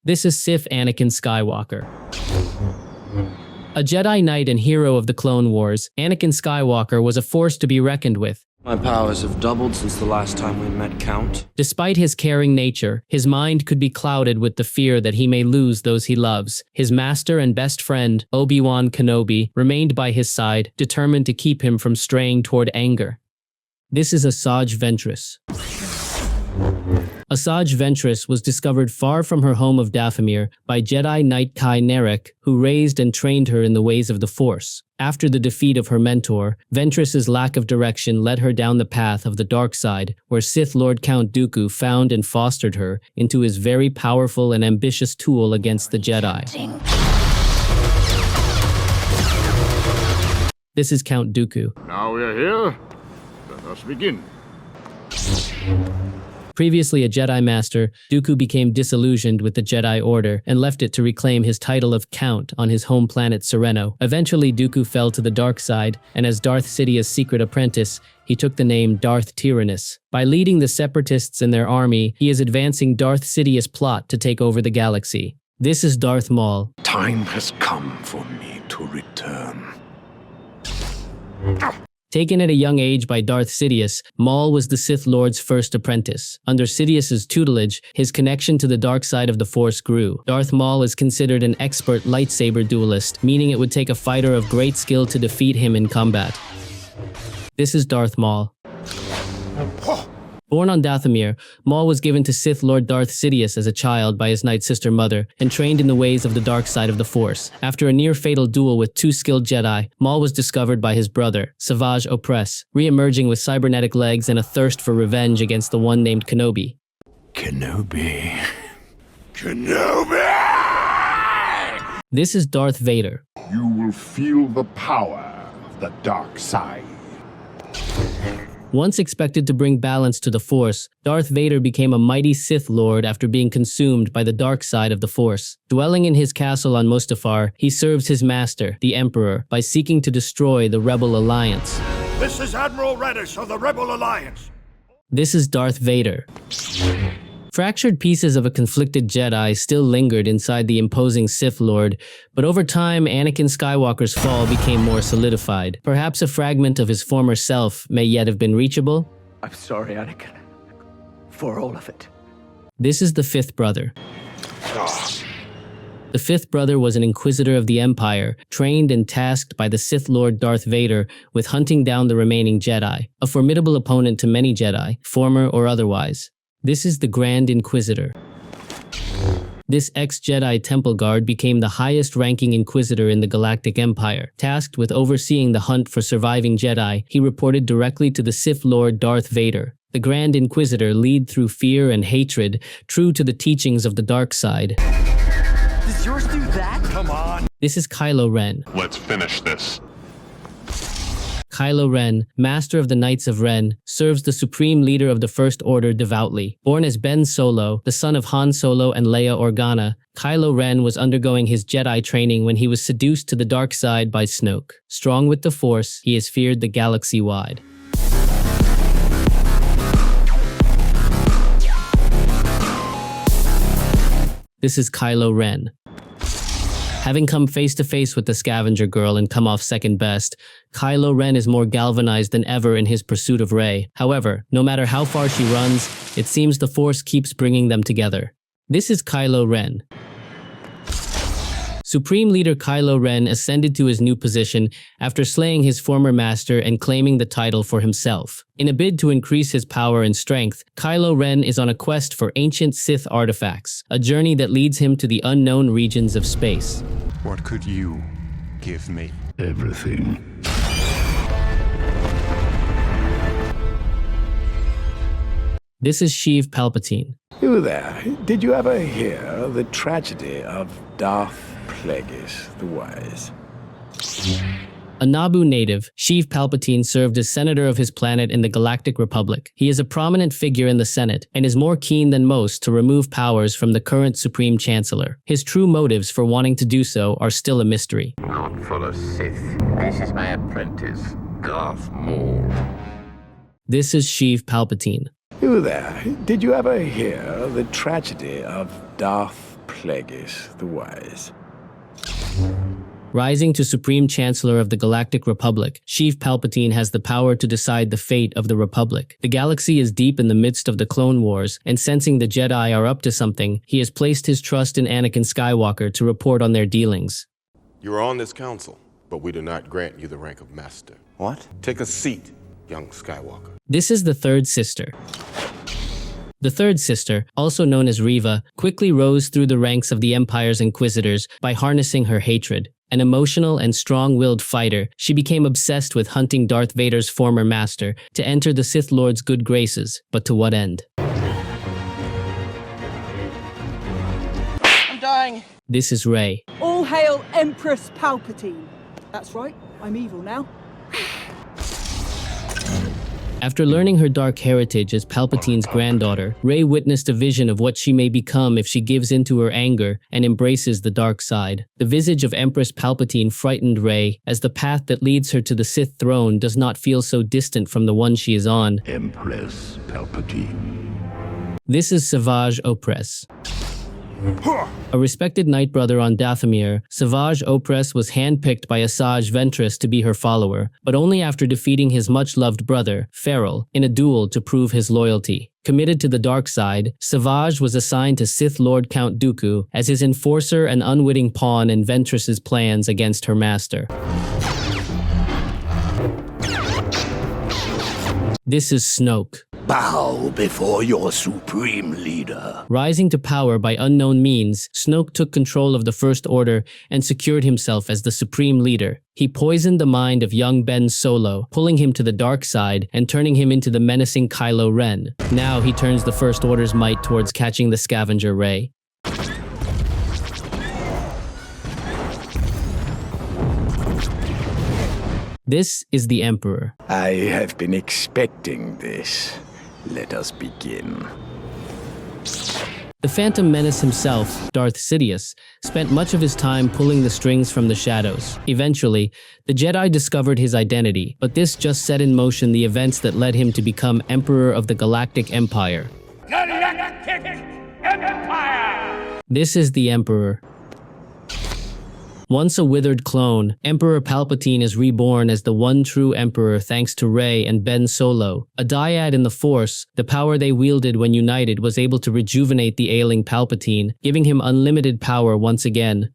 This is SITH Anakin Skywalker. A Jedi Knight and hero of the Clone Wars, Anakin Skywalker was a force to be reckoned with. My powers have doubled since the last time we met, Count. Despite his caring nature, his mind could be clouded with the fear that he may lose those he loves. His master and best friend, Obi-Wan Kenobi, remained by his side, determined to keep him from straying toward anger. This is ASAJJ Ventress. ASAJJ Ventress was discovered far from her home of Dathomir by Jedi Knight Kai Narek, who raised and trained her in the ways of the Force. After the defeat of her mentor, Ventress's lack of direction led her down the path of the dark side, where Sith Lord Count Dooku found and fostered her into his very powerful and ambitious tool against the Jedi. This is Count Dooku. Now we are here. Let us begin. Previously a Jedi Master, Dooku became disillusioned with the Jedi Order and left it to reclaim his title of Count on his home planet Sereno. Eventually, Dooku fell to the dark side, and as Darth Sidious' secret apprentice, he took the name Darth Tyrannus. By leading the Separatists in their army, he is advancing Darth Sidious' plot to take over the galaxy. This is Darth Maul. Time has come for me to return. Taken at a young age by Darth Sidious, Maul was the Sith Lord's first apprentice. Under Sidious's tutelage, his connection to the dark side of the Force grew. Darth Maul is considered an expert lightsaber duelist, meaning it would take a fighter of great skill to defeat him in combat. This is Darth Maul. Born on Dathomir, Maul was given to Sith Lord Darth Sidious as a child by his night sister mother and trained in the ways of the dark side of the Force. After a near-fatal duel with two skilled Jedi, Maul was discovered by his brother, SAVAJJ OPRESS, re-emerging with cybernetic legs and a thirst for revenge against the one named KENOBI. Kenobi. Kenobi! This is Darth Vader. You will feel the power of the dark side. Once expected to bring balance to the Force, Darth Vader became a mighty Sith Lord after being consumed by the dark side of the Force. Dwelling in his castle on Mustafar, he serves his master, the Emperor, by seeking to destroy the Rebel Alliance. This is Admiral Radish of the Rebel Alliance. This is Darth Vader. Fractured pieces of a conflicted Jedi still lingered inside the imposing Sith Lord, but over time, Anakin Skywalker's fall became more solidified. Perhaps a fragment of his former self may yet have been reachable. I'm sorry, Anakin, for all of it. This is the fifth brother. The fifth brother was an Inquisitor of the Empire, trained and tasked by the Sith Lord Darth Vader with hunting down the remaining Jedi, a formidable opponent to many Jedi, former or otherwise. This is the Grand Inquisitor. This ex-Jedi Temple Guard became the highest-ranking Inquisitor in the Galactic Empire. Tasked with overseeing the hunt for surviving Jedi, he reported directly to the Sith Lord Darth Vader. The Grand Inquisitor lead through fear and hatred, true to the teachings of the dark side. Does yours do that? Come on. This is KYLO Ren. Let's finish this. KYLO Ren, Master of the Knights of Ren, serves the Supreme Leader of the First Order devoutly. Born as Ben Solo, the son of Han Solo and Leia Organa, KYLO Ren was undergoing his Jedi training when he was seduced to the dark side by Snoke. Strong with the Force, he is feared the galaxy-wide. This is KYLO Ren. Having come face-to-face with the Scavenger Girl and come off second best, KYLO Ren is more galvanized than ever in his pursuit of Rey. However, no matter how far she runs, it seems the Force keeps bringing them together. This is KYLO Ren. Supreme Leader KYLO Ren ascended to his new position after slaying his former master and claiming the title for himself. In a bid to increase his power and strength, KYLO Ren is on a quest for ancient Sith artifacts, a journey that leads him to the unknown regions of space. What could you give me? Everything. This is SHEEV Palpatine. You there, did you ever hear of the tragedy of Darth Plagueis the Wise? A Naboo native, SHEEV Palpatine served as senator of his planet in the Galactic Republic. He is a prominent figure in the Senate and is more keen than most to remove powers from the current Supreme Chancellor. His true motives for wanting to do so are still a mystery. Not for a Sith. This is my apprentice, Darth Maul. This is SHEEV Palpatine. You there, did you ever hear of the tragedy of Darth Plagueis the Wise. Rising to Supreme Chancellor of the Galactic Republic, SHEEV Palpatine has the power to decide the fate of the Republic. The galaxy is deep in the midst of the Clone Wars, and sensing the Jedi are up to something, he has placed his trust in Anakin Skywalker to report on their dealings. You are on this council, but we do not grant you the rank of Master. What? Take a seat, young Skywalker. This is the third sister. The third sister, also known as Reva, quickly rose through the ranks of the Empire's Inquisitors by harnessing her hatred. An emotional and strong-willed fighter, she became obsessed with hunting Darth Vader's former master to enter the Sith Lord's good graces, but to what end? I'm dying. This is Rey. All hail Empress Palpatine. That's right, I'm evil now. After learning her dark heritage as Palpatine's granddaughter, Rey witnessed a vision of what she may become if she gives into her anger and embraces the dark side. The visage of Empress Palpatine frightened Rey, as the path that leads her to the Sith throne does not feel so distant from the one she is on. Empress Palpatine. This is SAVAJJ OPRESS. A respected Knight Brother on Dathomir, SAVAJJ OPRESS was handpicked by ASAJJ VENTRESS to be her follower, but only after defeating his much-loved brother, Farrell, in a duel to prove his loyalty. Committed to the dark side, SAVAJJ was assigned to Sith Lord Count DOOKU as his enforcer and unwitting pawn in Ventress's plans against her master. This is Snoke. Bow before your supreme leader. Rising to power by unknown means, Snoke took control of the First Order and secured himself as the supreme leader. He poisoned the mind of young Ben Solo, pulling him to the dark side and turning him into the menacing Kylo Ren. Now he turns the First Order's might towards catching the scavenger Rey. This is the Emperor. I have been expecting this. Let us begin. The Phantom Menace himself, Darth Sidious, spent much of his time pulling the strings from the shadows. Eventually, the Jedi discovered his identity, but this just set in motion the events that led him to become Emperor of the Galactic Empire. Galactic Empire! This is the Emperor. Once a withered clone, Emperor Palpatine is reborn as the one true Emperor thanks to Rey and Ben Solo. A dyad in the Force, the power they wielded when united was able to rejuvenate the ailing Palpatine, giving him unlimited power once again.